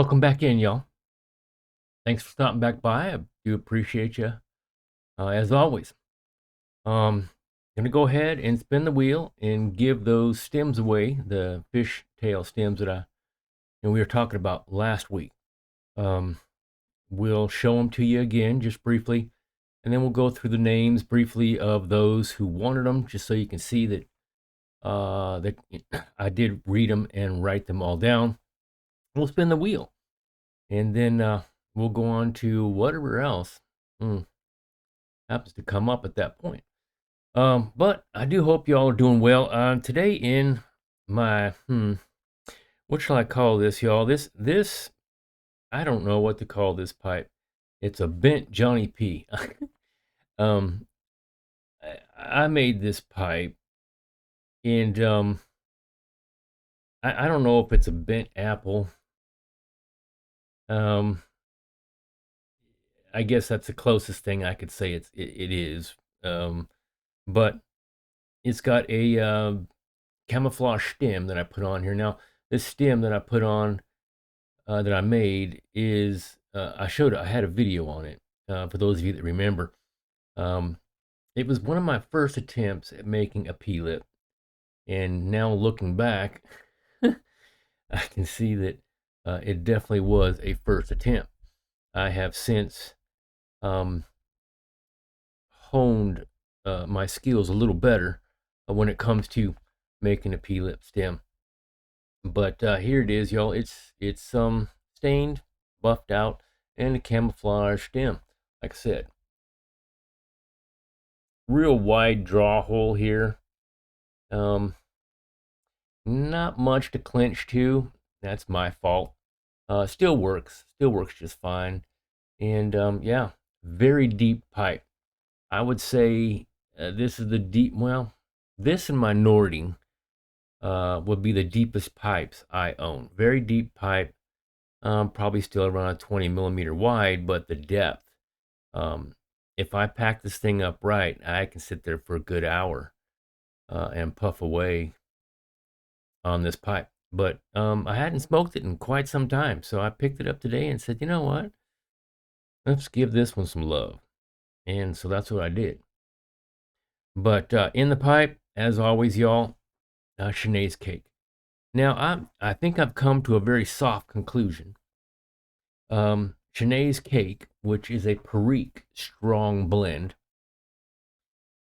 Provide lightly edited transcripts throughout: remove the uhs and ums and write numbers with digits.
Welcome back in, y'all. Thanks for stopping back by. I do appreciate you, as always. Um, gonna go ahead and spin the wheel and give those stems away, the fish tail stems that we were talking about last week. Um, we'll show them to you again, just briefly, and then we'll go through the names briefly of those who wanted them, just so you can see that I did read them and write them all down. We'll spin the wheel, and then we'll go on to whatever else happens to come up at that point. But I do hope y'all are doing well. Today in my what shall I call this, y'all? This I don't know what to call this pipe. It's a bent Johnny P. um, I made this pipe, and I don't know if it's a bent apple. Um, I guess that's the closest thing I could say it is. But it's got a camouflage stem that I put on here. Now, this stem that I put on, that I made is, I had a video on it, for those of you that remember. Um, it was one of my first attempts at making a P-lip, and now looking back, I can see that it definitely was a first attempt. I have since um, honed my skills a little better when it comes to making a P-lip stem. But here it is, y'all. It's stained, buffed out, and a camouflage stem. Like I said, real wide draw hole here. Um, Not much to clinch to. That's my fault. Still works just fine. And yeah, very deep pipe. I would say this is the deep. Well, this and my Nording would be the deepest pipes I own. Very deep pipe. Probably still around 20 millimeter wide, but the depth. Um, if I pack this thing up right, I can sit there for a good hour and puff away on this pipe. But I hadn't smoked it in quite some time, so I picked it up today and said, you know what? Let's give this one some love. And so that's what I did. But in the pipe, as always, y'all, Sinead's cake. Now, I think I've come to a very soft conclusion. Sinead's cake, which is a Perique strong blend,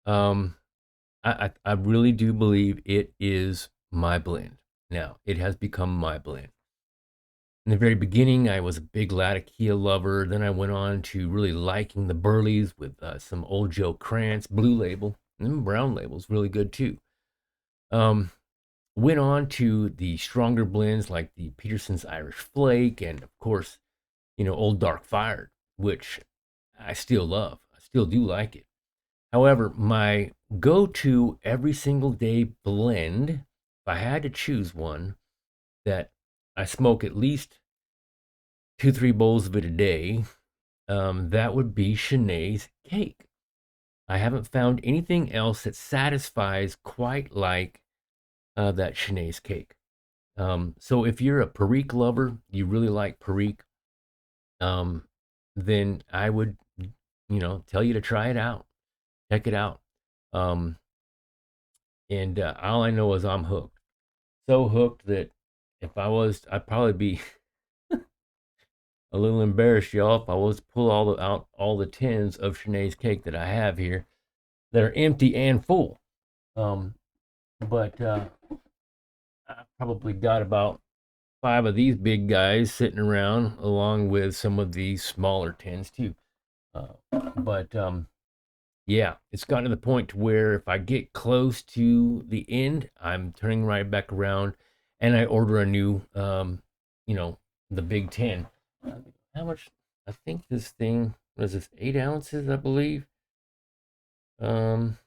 um, I really do believe it is my blend. Now, it has become my blend. In the very beginning, I was a big Latakia lover. Then I went on to really liking the Burleys with some Old Joe Krantz, Blue Label, and Brown Label's really good too. Um, Went on to the stronger blends like the Peterson's Irish Flake, and of course, Old Dark Fired, which I still love. I still do like it. However, my go-to every single day blend, if I had to choose one that I smoke at least 2, 3 bowls of it a day, that would be Sinead's cake. I haven't found anything else that satisfies quite like that Sinead's cake. So if you're a Perique lover, you really like Perique, um, then I would, tell you to try it out, check it out. Um, and all I know is I'm hooked. So hooked that if I was, I'd probably be a little embarrassed, y'all, if I was to pull out all the tins of Sinead's cake that I have here that are empty and full. Um, but I probably got about 5 of these big guys sitting around, along with some of these smaller tins too. Uh, but yeah, it's gotten to the point to where if I get close to the end, I'm turning right back around, and I order a new, you know, the Big Ten. How much? I think this thing was this 8 ounces, I believe. Um,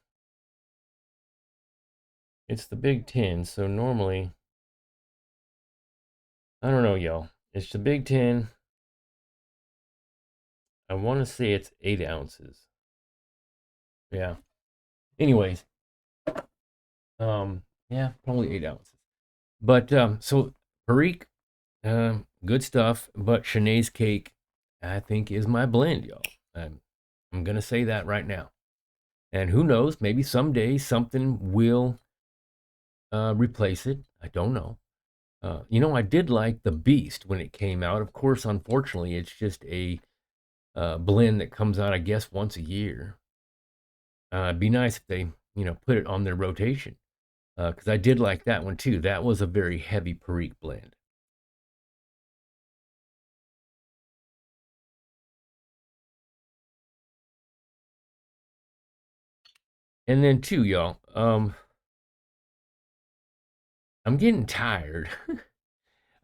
it's the Big Ten, so normally, I don't know, y'all. It's the Big Ten. I want to say it's 8 ounces. Yeah. Anyways, yeah, probably 8 ounces. But so Perique Good stuff. But Shanae's cake, I think, is my blend, y'all. I'm gonna say that right now. And who knows? Maybe someday something will replace it. I don't know. I did like the Beast when it came out. Of course, unfortunately, it's just a blend that comes out, I guess, once a year. It'd be nice if they, put it on their rotation. Because I did like that one too. That was a very heavy Perique blend. And then too, y'all, I'm getting tired.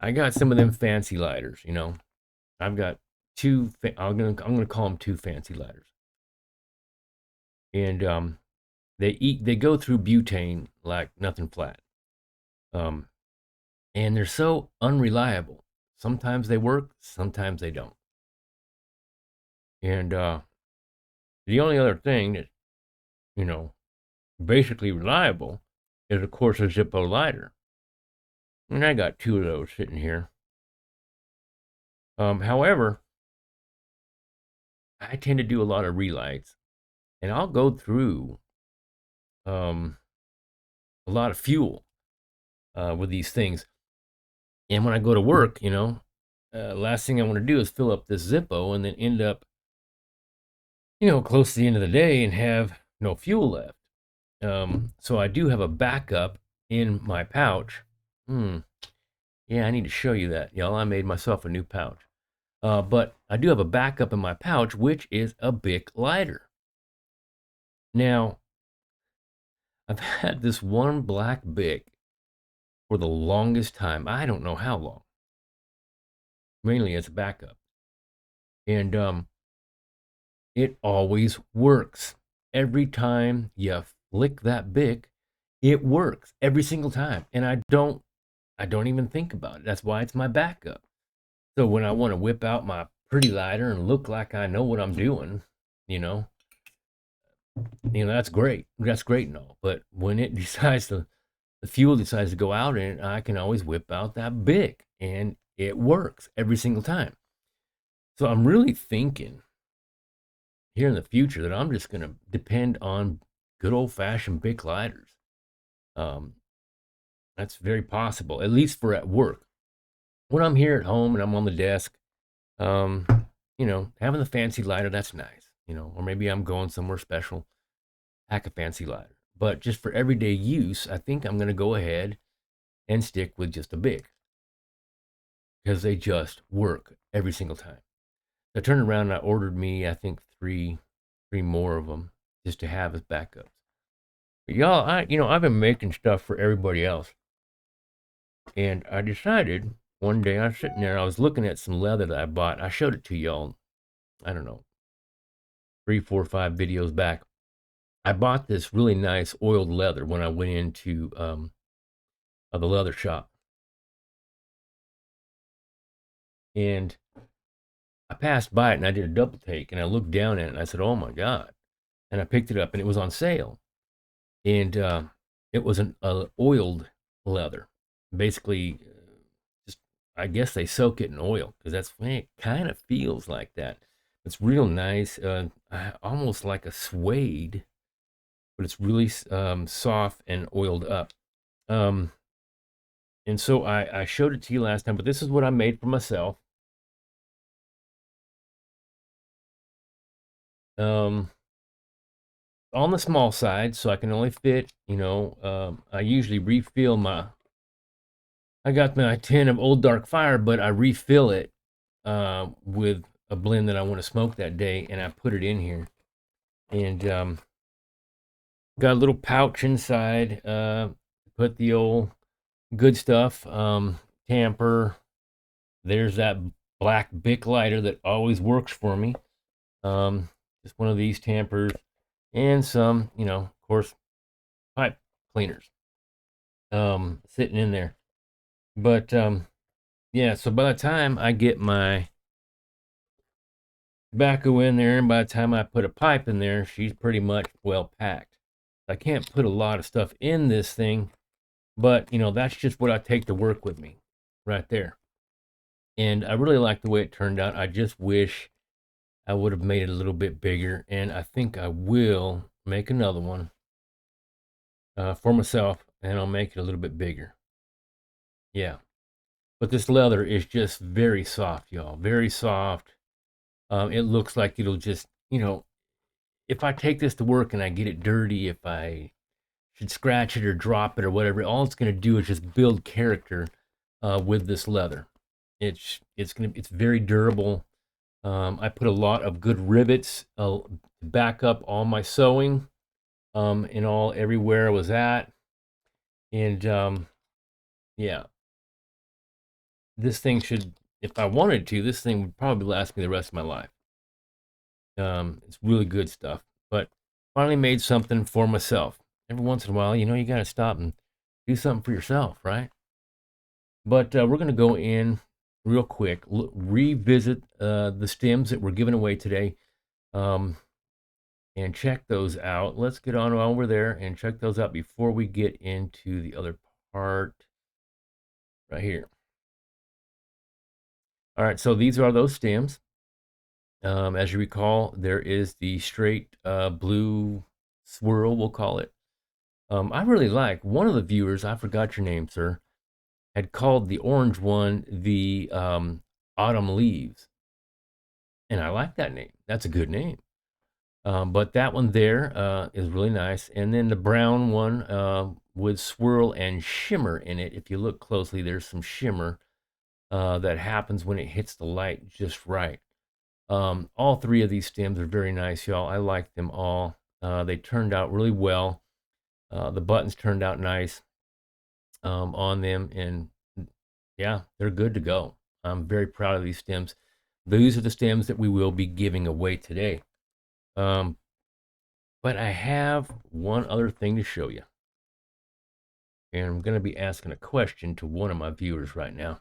I got some of them fancy lighters. I've got two. I'm gonna call them two fancy lighters, and they go through butane like nothing flat. Um, and they're so unreliable. Sometimes they work, sometimes they don't. And the only other thing that you know basically reliable is of course a Zippo lighter, and I got two of those sitting here. However, I tend to do a lot of relights, and I'll go through um, a lot of fuel with these things. And when I go to work, last thing I want to do is fill up this Zippo and then end up, close to the end of the day and have no fuel left. So I do have a backup in my pouch. Hmm. Yeah, I need to show you that, y'all. I made myself a new pouch. But I do have a backup in my pouch, which is a Bic lighter. Now, I've had this one black Bic for the longest time. I don't know how long. Mainly as a backup. And it always works. Every time you flick that Bic, it works every single time. And I don't even think about it. That's why it's my backup. So when I want to whip out my pretty lighter and look like I know what I'm doing, you know, that's great. That's great and all. But when it decides to, the fuel decides to go out in it, I can always whip out that Bic and it works every single time. So I'm really thinking here in the future that I'm just going to depend on good old fashioned Bic lighters. Um, that's very possible, at least for at work. When I'm here at home and I'm on the desk, um, having the fancy lighter, that's nice, or maybe I'm going somewhere special, pack a fancy lighter. But just for everyday use, I think I'm going to go ahead and stick with just a Bic because they just work every single time. I turned around and I ordered me, I think, three more of them just to have as backups. But y'all, I've been making stuff for everybody else, and I decided one day I was sitting there, I was looking at some leather that I bought. I showed it to y'all. I don't know, 3, 4, 5 videos back. I bought this really nice oiled leather when I went into the leather shop, and I passed by it and I did a double take, and I looked down at it and I said, "Oh my god!" And I picked it up and it was on sale, and it was an oiled leather, basically. Just I guess they soak it in oil because that's it kind of feels like that. It's real nice, almost like a suede, but it's really soft and oiled up. Um, and so I showed it to you last time, but this is what I made for myself. Um, on the small side, so I can only fit. I usually refill my. I got my tin of Old Dark Fire, but I refill it with a blend that I want to smoke that day, and I put it in here. And got a little pouch inside. Put the old good stuff, tamper. There's that black Bic lighter that always works for me. Just one of these tampers and some, of course, pipe cleaners sitting in there. But yeah, so by the time I get my tobacco in there, and by the time I put a pipe in there, she's pretty much well packed. I can't put a lot of stuff in this thing, but that's just what I take to work with me right there. And I really like the way it turned out. I just wish I would have made it a little bit bigger, and I think I will make another one for myself, and I'll make it a little bit bigger. Yeah, but this leather is just very soft, y'all. Very soft. It looks like it'll just, if I take this to work and I get it dirty, if I should scratch it or drop it or whatever, all it's going to do is just build character with this leather. It's very durable. I put a lot of good rivets to back up all my sewing and all everywhere I was at. And yeah, this thing should, if I wanted to, this thing would probably last me the rest of my life. It's really good stuff. But finally made something for myself. Every once in a while, you got to stop and do something for yourself, right? But we're going to go in real quick, revisit the stems that were given away today, um, and check those out. Let's get on over there and check those out before we get into the other part right here. All right, so these are those stems. As you recall, there is the straight blue swirl, we'll call it. I really like one of the viewers, I forgot your name, sir, had called the orange one the autumn leaves. And I like that name. That's a good name. But that one there is really nice. And then the brown one with swirl and shimmer in it. If you look closely, there's some shimmer that happens when it hits the light just right. All three of these stems are very nice, y'all. I like them all. They turned out really well. The buttons turned out nice on them. And yeah, they're good to go. I'm very proud of these stems. These are the stems that we will be giving away today. But I have one other thing to show you. And I'm going to be asking a question to one of my viewers right now.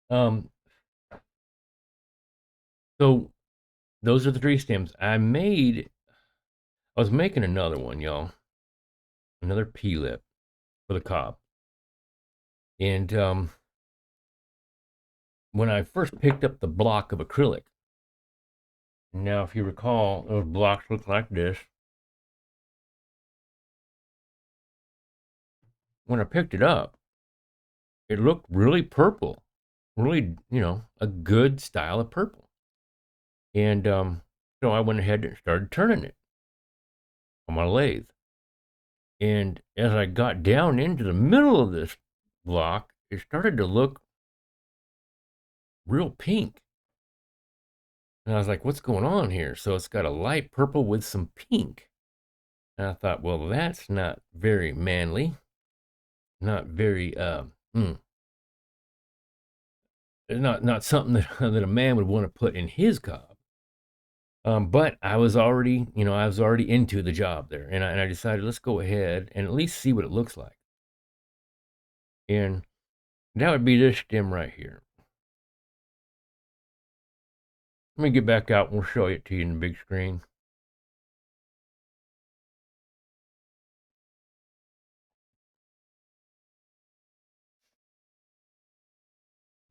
Um, so those are the three stems. I was making another one, y'all. Another P-lip for the Cob. And when I first picked up the block of acrylic, now if you recall, those blocks look like this. When I picked it up, it looked really purple. Really, a good style of purple. And so I went ahead and started turning it on my lathe. And as I got down into the middle of this block, it started to look real pink. And I was like, what's going on here? So it's got a light purple with some pink. And I thought, well, that's not very manly. Not very, not something that, that a man would want to put in his Cob. But I was already, into the job there. And I decided, let's go ahead and at least see what it looks like. And that would be this stem right here. Let me get back out and we'll show it to you in the big screen.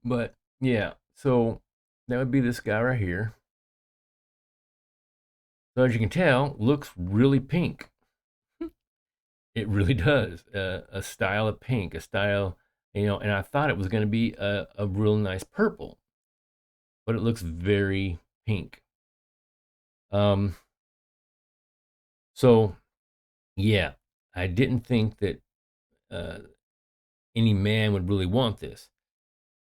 But yeah, so that would be this guy right here. So as you can tell, looks really pink. It really does. A style of pink, a style, and I thought it was going to be a real nice purple, but it looks very pink. Um, so yeah, I didn't think that uh, any man would really want this.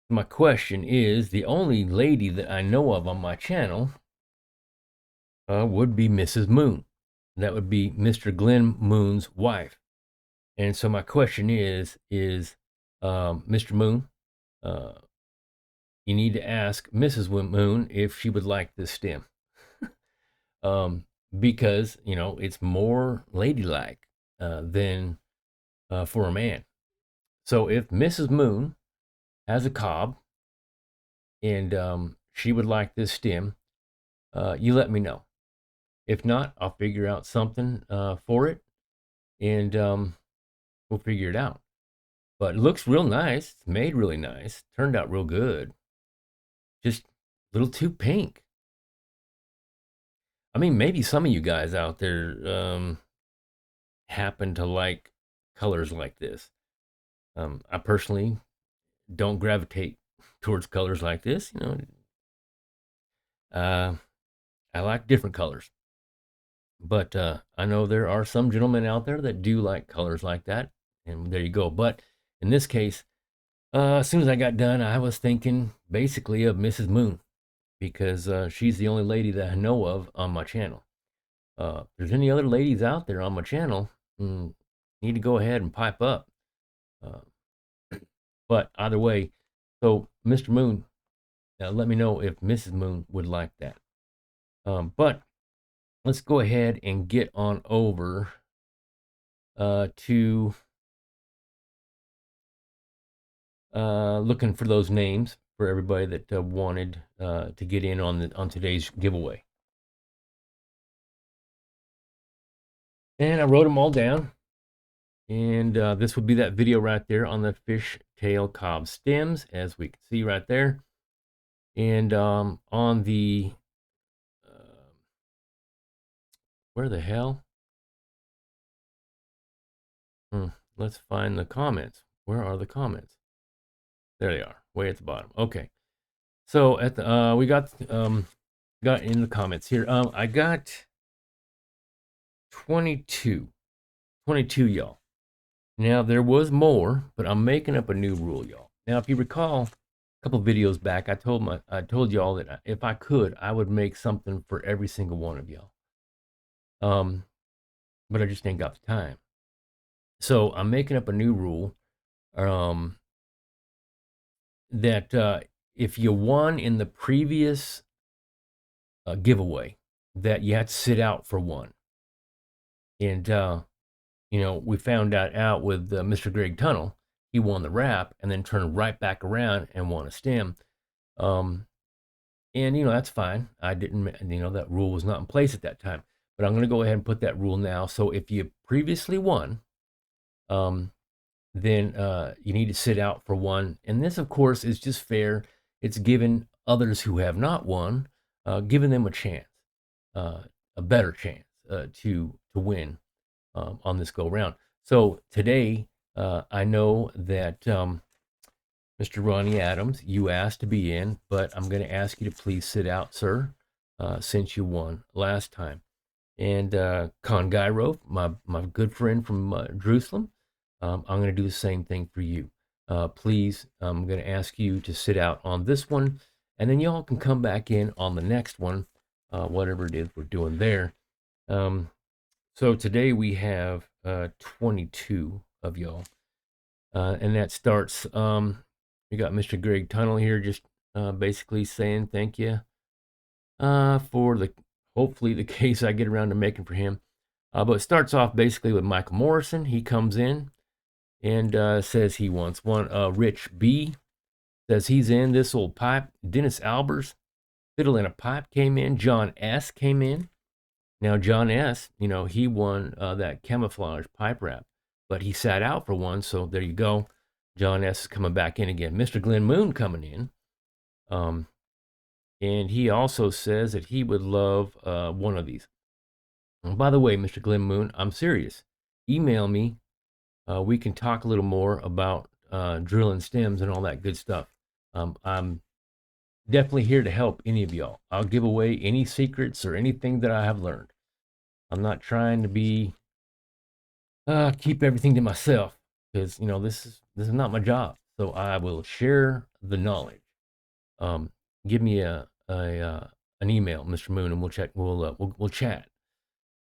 My question is, the only lady that I know of on my channel would be Mrs. Moon. That would be Mr. Glenn Moon's wife. And so my question is Mr. Moon, uh, you need to ask Mrs. Moon if she would like this stem, because it's more ladylike than for a man. So if Mrs. Moon has a Cob and she would like this stem, you let me know. If not, I'll figure out something for it, and we'll figure it out. But it looks real nice. It's made really nice. Turned out real good. Just a little too pink. I mean, maybe some of you guys out there happen to like colors like this. I personally don't gravitate towards colors like this. Uh, I like different colors, but I know there are some gentlemen out there that do like colors like that, and there you go. But in this case, as soon as I got done, I was thinking basically of Mrs. Moon because she's the only lady that I know of on my channel. If there's any other ladies out there on my channel, need to go ahead and pipe up. Uh, but either way, so Mr. Moon, let me know if Mrs. Moon would like that. But let's go ahead and get on over to looking for those names for everybody that wanted to get in on today's giveaway. And I wrote them all down. And this would be that video right there on the fish tail cob stems, as we can see right there. And on the, where the hell? Let's find the comments. Where are the comments? There they are, way at the bottom. Okay. So at the, we got in the comments here. I got 22 y'all. Now there was more, but I'm making up a new rule, y'all. Now, if you recall, a couple videos back, I told y'all that if I could, I would make something for every single one of y'all. But I just ain't got the time. So I'm making up a new rule, that if you won in the previous giveaway, that you had to sit out for one. And we found out with Mr. Greg Tunnel, he won the wrap and then turned right back around and won a stem. And that's fine. I didn't, that rule was not in place at that time. But I'm going to go ahead and put that rule now. So if you previously won, then you need to sit out for one. And this, of course, is just fair. It's giving others who have not won, giving them a chance, a better chance to win on this go round. So today, I know that Mr. Ronnie Adams, you asked to be in, but I'm going to ask you to please sit out, sir, since you won last time. And Con Gyro, my good friend from Jerusalem, I'm going to do the same thing for you. Please, I'm going to ask you to sit out on this one, and then y'all can come back in on the next one, whatever it is we're doing there. So today we have 22 of y'all, and that starts, we got Mr. Greg Tunnel here just basically saying thank you for hopefully the case I get around to making for him. But it starts off basically with Michael Morrison. He comes in and says he wants one. Rich B says he's in. This old pipe. Dennis Albers, Fiddle in a Pipe came in. John S came in. Now John S, he won that camouflage pipe wrap, but he sat out for one. So there you go. John S is coming back in again. Mr. Glenn Moon coming in. And he also says that he would love one of these. And by the way, Mr. Glenn Moon, I'm serious. Email me. We can talk a little more about drilling stems and all that good stuff. I'm definitely here to help any of y'all. I'll give away any secrets or anything that I have learned. I'm not trying to be keep everything to myself because this is not my job. So I will share the knowledge. Give me an email, Mr. Moon, and we'll check. We'll chat.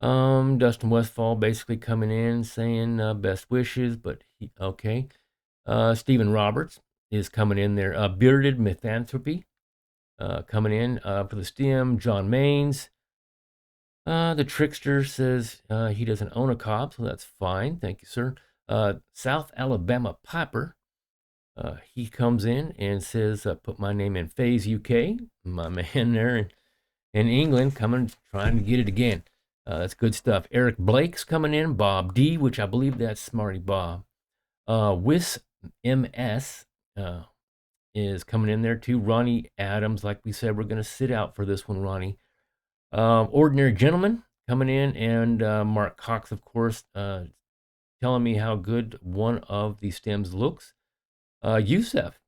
Dustin Westfall basically coming in saying best wishes, but okay. Stephen Roberts is coming in there. Bearded Mythanthropy coming in for the stem. John Maines. The Trickster says he doesn't own a cob, so that's fine. Thank you, sir. South Alabama Piper He comes in and says, put my name in Phase UK. My man there in England coming, trying to get it again. That's good stuff. Eric Blake's coming in. Bob D, which I believe that's Smarty Bob. Wiss MS is coming in there too. Ronnie Adams, like we said, we're going to sit out for this one, Ronnie. Ordinary Gentleman coming in, and Mark Cox, of course, telling me how good one of the stems looks. Youssef,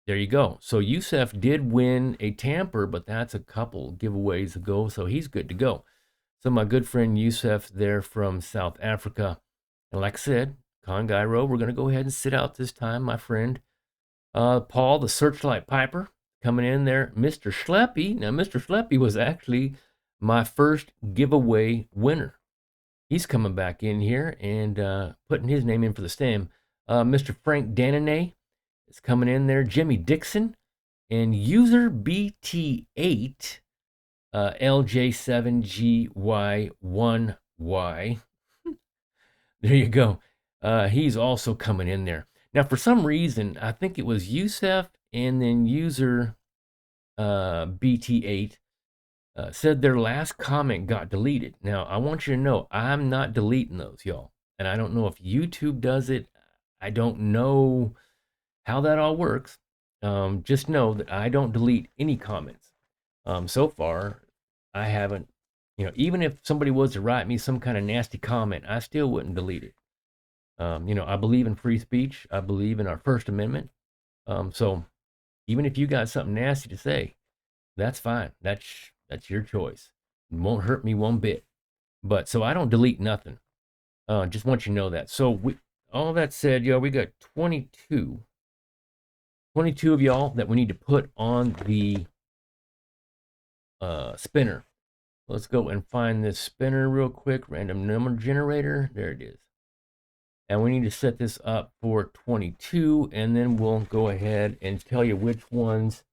there you go. So Youssef did win a tamper, but that's a couple giveaways ago, so he's good to go. So my good friend Youssef there from South Africa. And like I said, Congyro, we're going to go ahead and sit out this time, my friend. Paul, the Searchlight Piper, coming in there. Mr. Schleppy. Now, Mr. Schleppy was actually my first giveaway winner. He's coming back in here and putting his name in for the stem. Mr. Frank Dananay is coming in there. Jimmy Dixon and user BT8 LJ7GY1Y. There you go. He's also coming in there. Now, for some reason, I think it was Youssef and then user BT8 said their last comment got deleted. Now, I want you to know, I'm not deleting those, y'all. And I don't know if YouTube does it. I don't know how that all works. Just know that I don't delete any comments. So far, I haven't, even if somebody was to write me some kind of nasty comment, I still wouldn't delete it. I believe in free speech. I believe in our First Amendment. So even if you got something nasty to say, that's fine. That's your choice. It won't hurt me one bit. But so I don't delete nothing. Just want you to know that. So all that said, we got 22 of y'all that we need to put on the spinner. Let's go and find this spinner real quick. Random number generator. There it is. And we need to set this up for 22, and then we'll go ahead and tell you which ones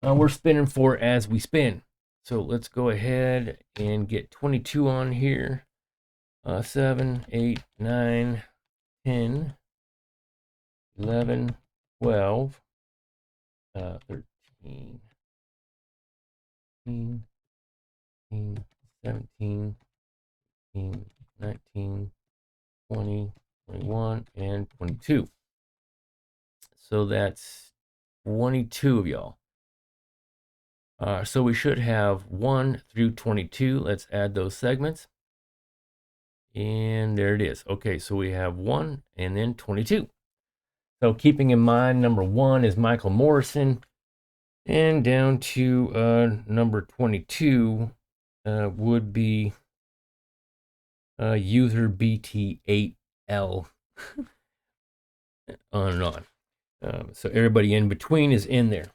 we're spinning for as we spin. So let's go ahead and get 22 on here. 7, 8, 9, 10, 11, 12, 13, 14, 15, 17, 18, 19, 20, 21, and 22. So that's 22 of y'all. So we should have 1 through 22. Let's add those segments. And there it is. Okay, so we have 1 and then 22. So keeping in mind, number 1 is Michael Morrison. And down to number 22 would be user BT8L. On and on. So everybody in between is in there.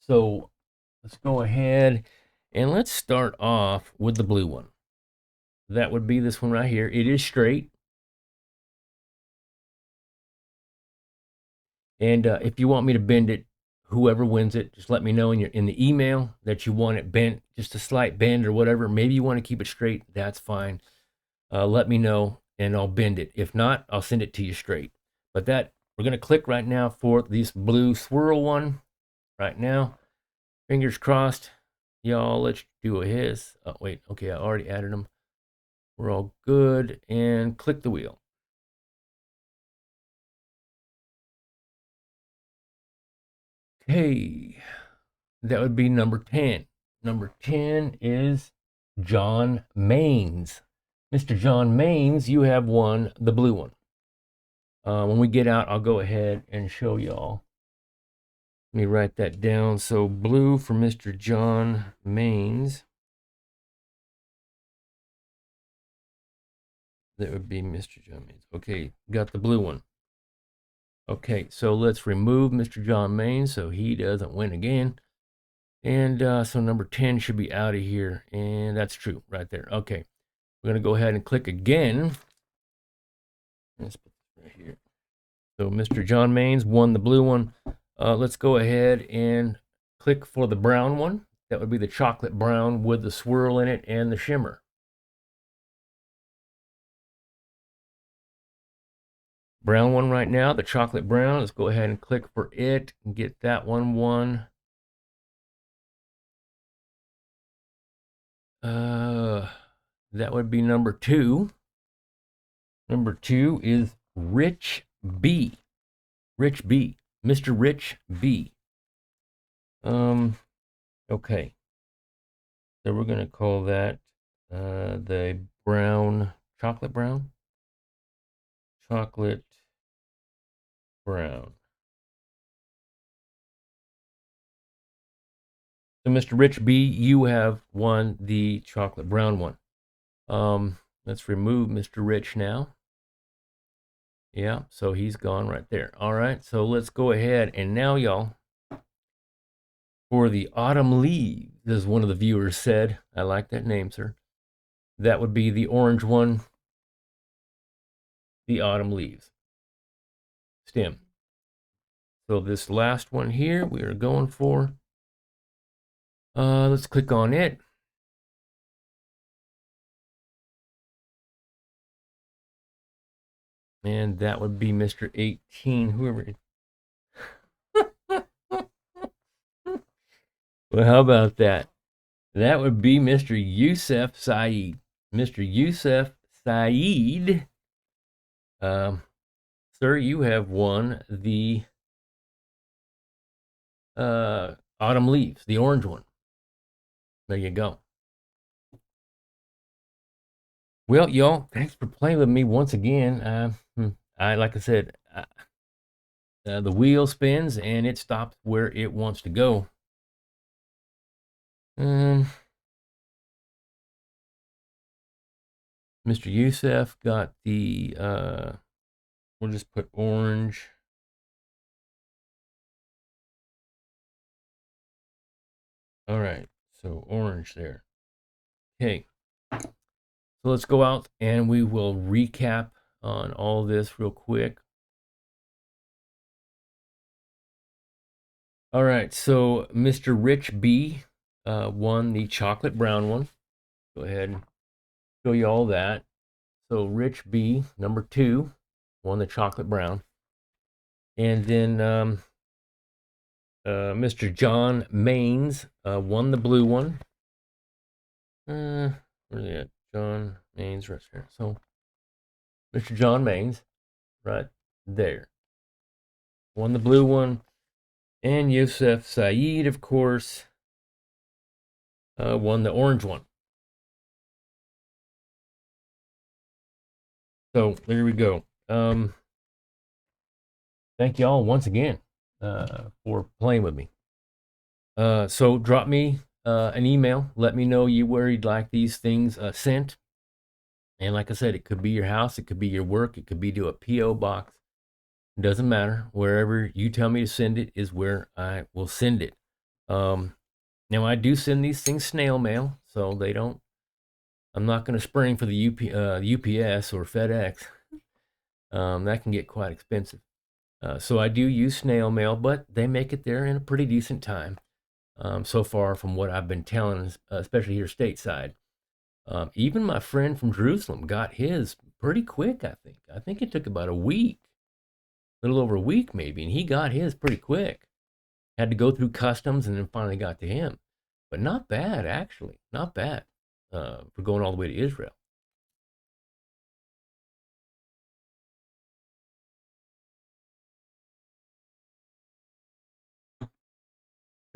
So let's go ahead and let's start off with the blue one. That would be this one right here. It is straight. And if you want me to bend it, whoever wins it, just let me know in the email that you want it bent, just a slight bend or whatever. Maybe you want to keep it straight. That's fine. Let me know and I'll bend it. If not, I'll send it to you straight. But we're going to click right now for this blue swirl one right now. Fingers crossed. Y'all, let's do a hiss. Oh, wait. Okay, I already added them. We're all good. And click the wheel. Okay. That would be number 10. Number 10 is John Maines. Mr. John Maines, you have won the blue one. When we get out, I'll go ahead and show y'all. Let me write that down. So blue for Mr. John Maines. That would be Mr. John Maines. Okay, got the blue one. Okay, so let's remove Mr. John Maines so he doesn't win again. And so number 10 should be out of here. And that's true right there. Okay, we're going to go ahead and click again. Let's put this right here. So Mr. John Maines won the blue one. Let's go ahead and click for the brown one. That would be the chocolate brown with the swirl in it and the shimmer. brown one right now, the chocolate brown. Let's go ahead and click for it and get that one. That would be number 2. Number 2 is Rich B. Rich B. Mr. Rich B. Okay. So we're going to call that the brown, chocolate brown? Chocolate brown. So, Mr. Rich B, you have won the chocolate brown one. Let's remove Mr. Rich now. Yeah, so he's gone right there. All right, so let's go ahead and now, y'all, for the autumn leaves, as one of the viewers said. I like that name, sir. That would be the orange one, the autumn leaves stem. So this last one here, we are going for. Let's click on it. And that would be Mr. 18, whoever. Well, how about that? That would be Mr. Yusef Saeed. Mr. Yusef Saeed, sir, you have won the autumn leaves, the orange one. There you go. Well, y'all, thanks for playing with me once again. Like I said, the wheel spins and it stops where it wants to go. Mr. Yusef got the, we'll just put orange. All right, so orange there. Okay, so let's go out and we will recap on all this real quick. All right, so Mr. Rich B won the chocolate brown one. Go ahead and show you all that. So Rich B, number 2, won the chocolate brown. And then Mr. John Maines won the blue one. Where's he at? John Maines right there. So Mr. John Maines, right there, won the blue one. And Yusef Saeed, of course, won the orange one. So there we go. Thank y'all once again for playing with me. So drop me an email. Let me know where you'd like these things sent. And like I said, it could be your house, it could be your work, it could be to a P.O. box. It doesn't matter. Wherever you tell me to send it is where I will send it. Now, I do send these things snail mail, so they don't. I'm not going to spring for the UPS or FedEx. That can get quite expensive. So I do use snail mail, but they make it there in a pretty decent time. So far, from what I've been telling, especially here stateside. Even my friend from Jerusalem got his pretty quick, I think. I think it took about a week, a little over a week maybe, and he got his pretty quick. Had to go through customs and then finally got to him. But not bad, actually. Not bad for going all the way to Israel.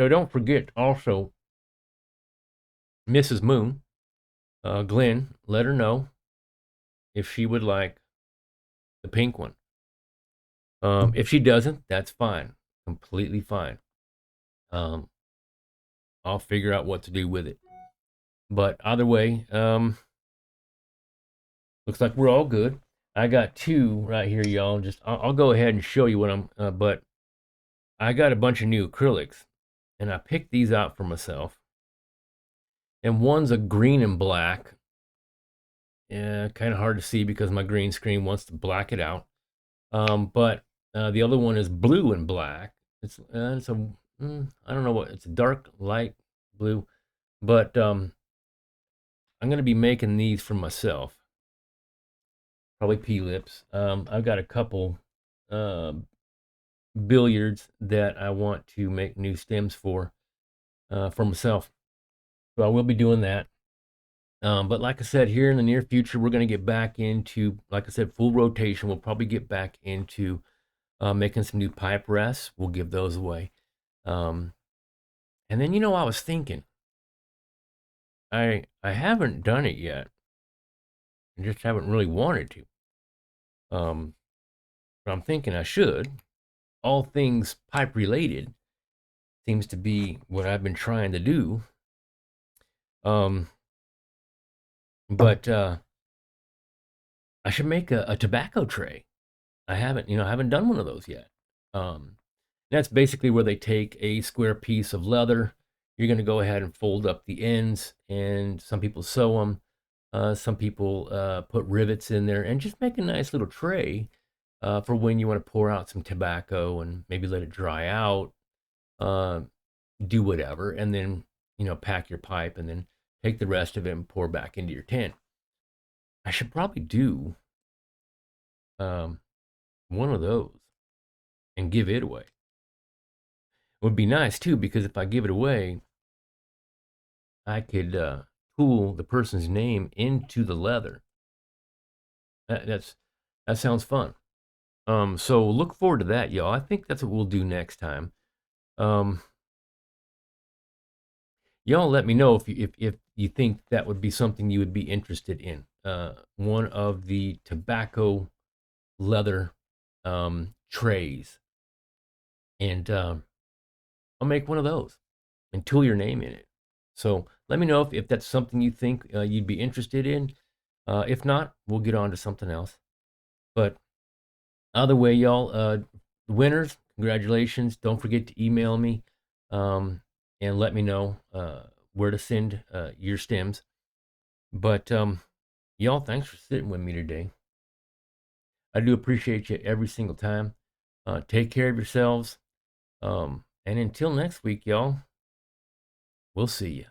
So don't forget also Mrs. Moon, Glenn, let her know if she would like the pink one. If she doesn't, that's fine. Completely fine. I'll figure out what to do with it. But either way, looks like we're all good. I got 2 right here, y'all. Just I'll go ahead and show you what I'm. But I got a bunch of new acrylics, and I picked these out for myself. And one's a green and black. Yeah, kind of hard to see because my green screen wants to black it out. But the other one is blue and black. It's a I don't know what it's a dark light blue, but I'm gonna be making these for myself. Probably P-lips. I've got a couple uh, billiards that I want to make new stems for myself. So I will be doing that. But like I said, here in the near future, we're going to get back into, like I said, full rotation. We'll probably get back into making some new pipe rests. We'll give those away. Um, and then, I was thinking, I haven't done it yet. I just haven't really wanted to. Um, but I'm thinking I should. All things pipe related seems to be what I've been trying to do. Um, but I should make a tobacco tray. I haven't done one of those yet. Um, that's basically where they take a square piece of leather. You're going to go ahead and fold up the ends, and some people sew them. Some people put rivets in there and just make a nice little tray for when you want to pour out some tobacco and maybe let it dry out, uh, do whatever, and then, pack your pipe and then take the rest of it and pour back into your tent. I should probably do um, one of those and give it away. It would be nice too, because if I give it away, I could tool the person's name into the leather. That sounds fun. So look forward to that, y'all. I think that's what we'll do next time. Um, y'all let me know if you think that would be something you would be interested in. One of the tobacco leather trays, and I'll make one of those and tool your name in it. So let me know if that's something you think you'd be interested in. If not, we'll get on to something else. But either way, y'all, winners, congratulations. Don't forget to email me and let me know where to send your stems. But y'all, thanks for sitting with me today. I do appreciate you every single time. Take care of yourselves. And until next week, y'all, we'll see you.